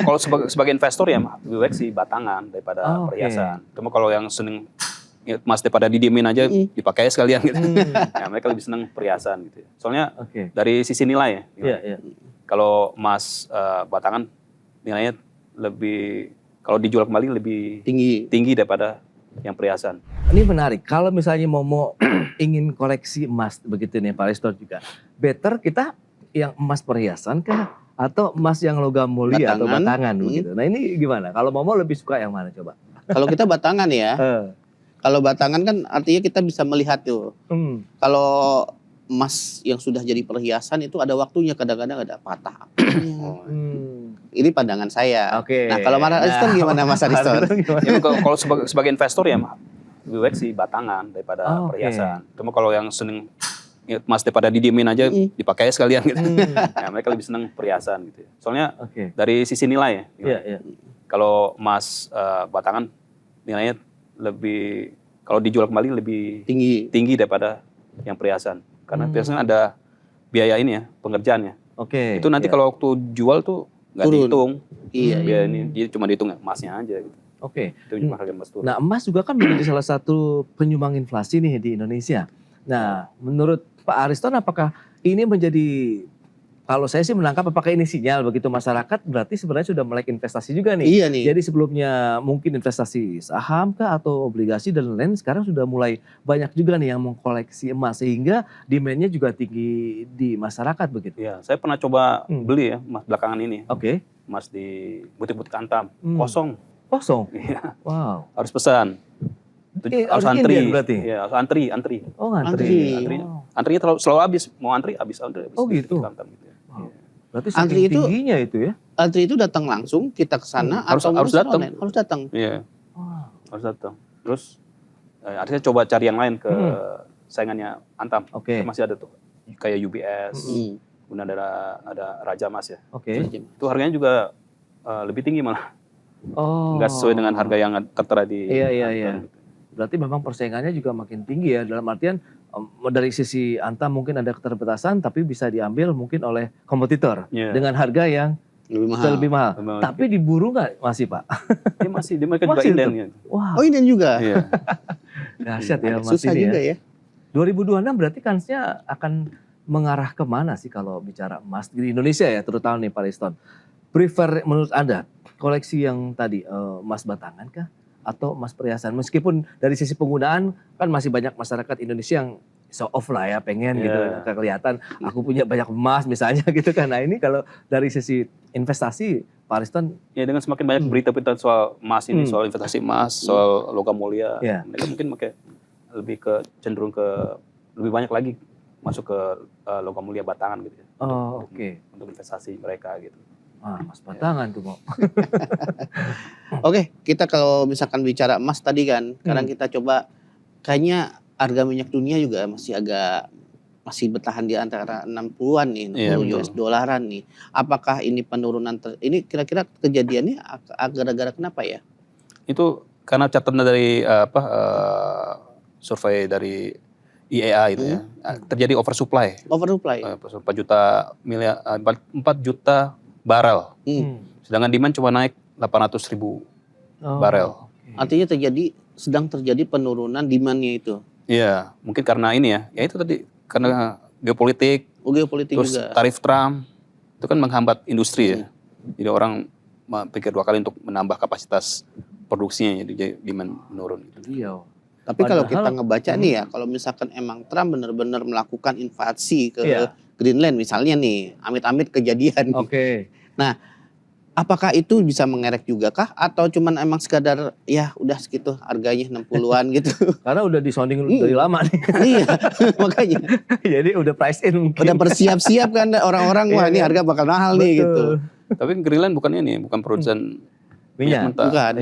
kalau sebagai investor ya lebih baik sih batangan daripada perhiasan. Cuma kalau yang seneng emas daripada didiemin aja dipakai sekalian gitu. Ya, mereka lebih seneng perhiasan gitu. Soalnya dari sisi nilai ya. Kalau emas batangan nilainya lebih, kalau dijual kembali lebih tinggi daripada yang perhiasan. Ini menarik. Kalau misalnya mau ingin koleksi emas begitu nih Pak Riston juga, better kita yang emas perhiasan kah atau emas yang logam mulia atau batangan begitu. Nah ini gimana? Kalau mau lebih suka yang mana coba? Kalau kita batangan ya. Kalau batangan kan artinya kita bisa melihat tuh. Kalau emas yang sudah jadi perhiasan itu ada waktunya, kadang-kadang ada patah. Ini pandangan saya. Nah kalau Mas Ariston gimana Mas Ariston? Ya, kalau sebagai investor ya lebih baik sih batangan daripada perhiasan. Cuma kalau yang seneng emas daripada didiemin aja dipakai sekalian gitu. Ya, mereka lebih seneng perhiasan gitu. Soalnya dari sisi nilai ya. Kalau emas batangan nilainya lebih, kalau dijual kembali lebih tinggi daripada yang perhiasan. Karena perhiasan ada biaya ini ya, pengerjaannya. Itu nanti kalau waktu jual tuh nggak dihitung. Biaya ini, jadi cuma dihitung emasnya aja gitu. Itu cuma harga emas turun. Nah emas juga kan menjadi salah satu penyumbang inflasi nih di Indonesia. Nah menurut Pak Ariston apakah ini menjadi, kalau saya sih menangkap apakah ini sinyal begitu masyarakat berarti sebenarnya sudah melek investasi juga nih. Iya nih. Jadi sebelumnya mungkin investasi saham kah atau obligasi dan lain-lain, sekarang sudah mulai banyak juga nih yang mengkoleksi emas sehingga demand-nya juga tinggi di masyarakat begitu. Ya, saya pernah coba beli ya emas belakangan ini. Emas di butik-butik Antam, kosong. Iya. Wow. Harus pesan. Harus antri. Berarti? Ya, harus antri. Oh, antri. Antrinya selalu habis. Mau antri habis. Oh gitu. Antam, gitu ya. Berarti antri itu tingginya itu ya? Antri itu datang langsung kita ke sana harus datang. Harus datang. Iya. Harus datang. Terus akhirnya coba cari yang lain ke saingannya Antam. Masih ada tuh. Kayak UBS. Kemudian ada Raja Mas ya. Itu harganya juga lebih tinggi malah. Nggak sesuai dengan harga yang tertera di Iya. Berarti memang persaingannya juga makin tinggi ya, dalam artian dari sisi Antam mungkin ada keterbatasan tapi bisa diambil mungkin oleh kompetitor dengan harga yang lebih mahal. Tapi diburu nggak masih Pak? Ya masih, mereka juga inden. Ya. Wow. Oh inden juga? Iya. Dahsyat ya Mas susah ini juga ya. 2026 berarti kansnya akan mengarah kemana sih kalau bicara emas di Indonesia ya, terutama nih Pak Riston? Prefer menurut Anda koleksi yang tadi emas batangan kah? Atau emas perhiasan, meskipun dari sisi penggunaan kan masih banyak masyarakat Indonesia yang show off lah ya, pengen gitu kelihatan aku punya banyak emas misalnya gitu kan. Nah ini kalau dari sisi investasi Pak Ariston, ya dengan semakin banyak berita-berita soal emas ini, soal investasi emas, soal logam mulia, mereka mungkin lebih cenderung ke lebih banyak lagi masuk ke logam mulia batangan gitu ya. Untuk investasi mereka gitu. Emas batangan tuh mau. Kita kalau misalkan bicara emas tadi kan, sekarang kita coba, kayaknya harga minyak dunia juga masih bertahan di antara 60-an nih, 60 US dolaran nih. Apakah ini penurunan, ini kira-kira kejadiannya gara-gara kenapa ya? Itu karena catatan dari survei dari IEA itu ya, terjadi oversupply. 4 juta barel. Sedangkan demand cuma naik 800.000 barel. Artinya sedang terjadi penurunan demand-nya itu. Iya, mungkin karena ini ya itu tadi karena geopolitik. Terus juga. Tarif Trump itu kan menghambat industri ya. Jadi orang pikir 2 kali untuk menambah kapasitas produksinya, jadi demand menurun. Iya. Tapi kalau kita ngebaca nih ya, kalau misalkan emang Trump benar-benar melakukan invasi ke Greenland misalnya nih, amit-amit kejadian. Nah, apakah itu bisa mengerek juga kah? Atau cuman emang sekadar ya udah segitu harganya 60-an gitu? Karena udah disonding dari lama nih. Iya, makanya. Jadi udah price in mungkin. Udah bersiap-siap kan orang-orang, wah ini harga bakal mahal nih gitu. Tapi Greenland bukan produsen minyak mentah. Bukan.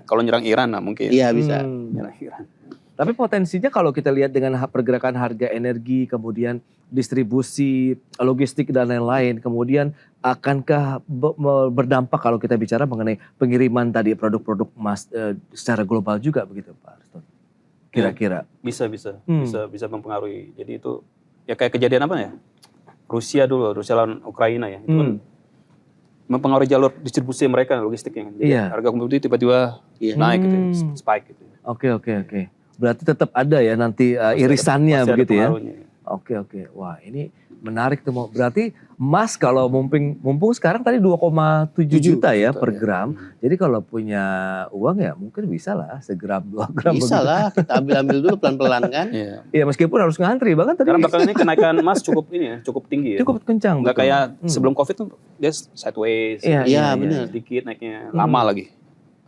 Kalau nyerang Iran mungkin. Iya bisa. Nyerang Iran. Tapi potensinya kalau kita lihat dengan pergerakan harga energi, kemudian distribusi, logistik dan lain-lain, kemudian akankah berdampak kalau kita bicara mengenai pengiriman tadi produk-produk emas secara global juga begitu Pak Ariston? Kira-kira. Bisa mempengaruhi. Jadi itu ya kayak kejadian apa ya? Rusia lawan Ukraina ya. Itu kan mempengaruhi jalur distribusi mereka, logistiknya. Jadi harga komoditi tiba-tiba naik gitu, spike gitu. Oke. Berarti tetap ada ya nanti irisannya begitu ya. Oke. Wah, ini menarik tuh. Berarti emas kalau mumpung sekarang tadi 2,7 juta ya per gram. Jadi kalau punya uang ya mungkin bisa lah segram 2 gram. Bisa lah, kita ambil dulu pelan-pelan kan. Iya, meskipun harus ngantri bahkan tadi. Karena belakangan ini kenaikan emas cukup tinggi ya. Cukup kencang. Nggak kayak sebelum Covid tuh dia sideways. Iya, benar. Sedikit naiknya, lama lagi.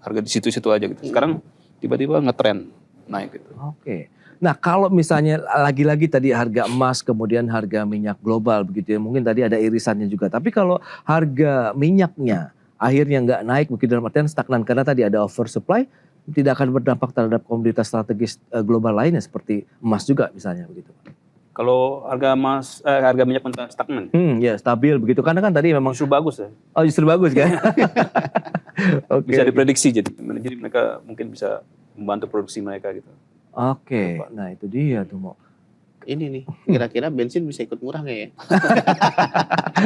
Harga di situ-situ aja gitu. Sekarang tiba-tiba ngetren naik gitu. Oke. Nah, kalau misalnya lagi-lagi tadi harga emas kemudian harga minyak global begitu ya. Mungkin tadi ada irisannya juga. Tapi kalau harga minyaknya akhirnya nggak naik mungkin dalam artian stagnan karena tadi ada oversupply, tidak akan berdampak terhadap komoditas strategis global lainnya seperti emas juga misalnya begitu. Kalau harga minyak mentah stagnan. Ya stabil begitu karena kan tadi memang justru bagus ya. Oh, justru bagus kan? Bisa diprediksi jadi mereka mungkin bisa membantu produksi mereka gitu. Oke. Nah itu dia tuh mau. Ini nih, kira-kira bensin bisa ikut murah nggak ya?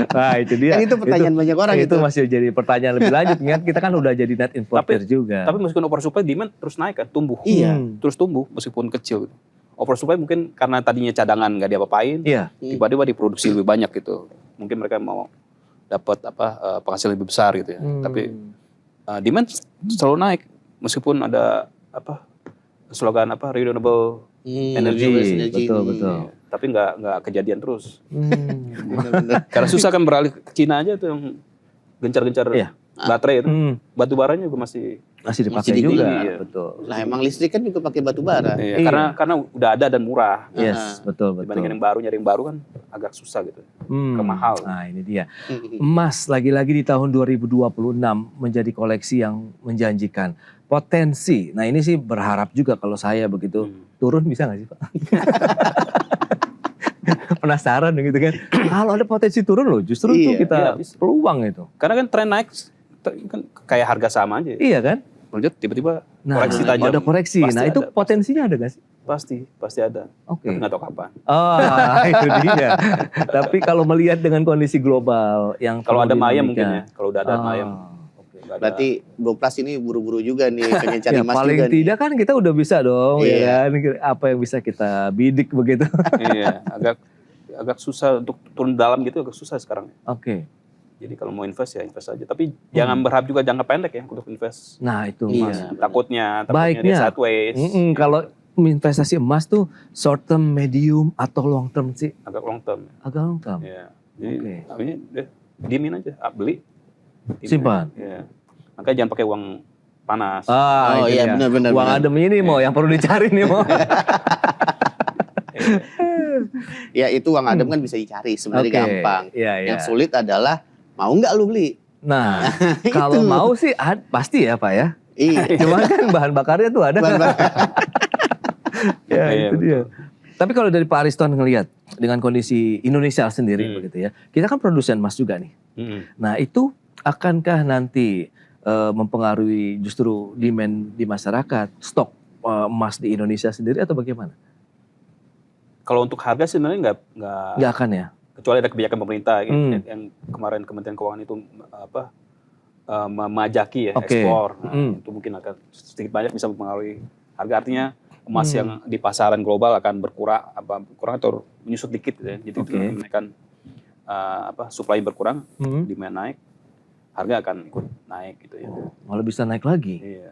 Nah itu dia. Kan itu pertanyaan banyak orang itu. Masih jadi pertanyaan lebih lanjut. Ingat kita kan udah jadi net importer juga. Tapi meskipun oversupply demand terus naik kan, tumbuh. Iya. Terus tumbuh meskipun kecil. Oversupply mungkin karena tadinya cadangan nggak diapa-apain. Iya. Tiba-tiba diproduksi lebih banyak gitu. Mungkin mereka mau dapat penghasilan lebih besar gitu ya. Tapi demand selalu naik meskipun ada slogan renewable energy. Betul. Tapi nggak kejadian terus. Karena susah kan beralih ke Cina aja tuh yang gencar-gencar baterai itu. Batu baranya juga masih dipakai juga. Iya. Betul. Lah emang listrik kan juga pakai batu bara. Iya. Karena udah ada dan murah. Yes, betul. Dibandingkan yang baru, nyari yang baru kan agak susah gitu. Kemahal. Nah ini dia. Emas lagi-lagi di tahun 2026 menjadi koleksi yang menjanjikan. Potensi. Nah ini sih berharap juga kalau saya begitu turun bisa nggak sih Pak? Penasaran gitu kan. Kalau ada potensi turun loh, justru itu kita peluang itu. Karena kan tren naik kan kayak harga sama aja. Iya kan? Lanjut tiba-tiba koreksi tajam. Ada koreksi. Nah itu potensinya ada nggak sih? Pasti ada. Oke. Tapi nggak tahu kapan. Itu dia. Tapi kalau melihat dengan kondisi global yang kalau ada Maya mungkin ya. Kalau udah ada Maya. Berarti Boplas ini buru-buru juga nih pengen cari emas paling juga tidak nih. Kan kita udah bisa dong ya kan apa yang bisa kita bidik begitu. Iya, agak susah untuk turun dalam gitu, agak susah sekarang. Oke. Jadi kalau mau invest ya invest aja, tapi jangan berharap juga jangka pendek ya untuk invest. Nah itu Mas. Takutnya baiknya dia sideways. Kalau investasi emas tuh short term, medium atau long term sih? Agak long term. Iya. Jadi diemin aja, beli. Simpan. Iya. Makanya jangan pakai uang panas. Iya benar. Uang adem ini mau yang perlu dicari nih mau. Ya itu uang adem kan bisa dicari sebenarnya gampang. Yang sulit adalah mau nggak lu beli? Nah kalau mau sih pasti ya Pak ya. Iya. Cuma kan bahan bakarnya tuh ada. Itu dia. Tapi kalau dari Pak Ariston ngelihat dengan kondisi Indonesia sendiri begitu ya, kita kan produsen emas juga nih. Nah itu akankah nanti mempengaruhi justru demand di masyarakat, stok emas di Indonesia sendiri atau bagaimana? Kalau untuk harga sebenarnya nggak akan ya. Kecuali ada kebijakan pemerintah yang kemarin Kementerian Keuangan itu memajaki ya ekspor. Nah, itu mungkin akan sedikit banyak bisa mempengaruhi harga. Artinya emas yang di pasaran global akan berkurang atau menyusut dikit ya. Jadi itu menaikkan supply berkurang, demand naik, harga akan ikut naik gitu ya. Malah bisa naik lagi. Iya.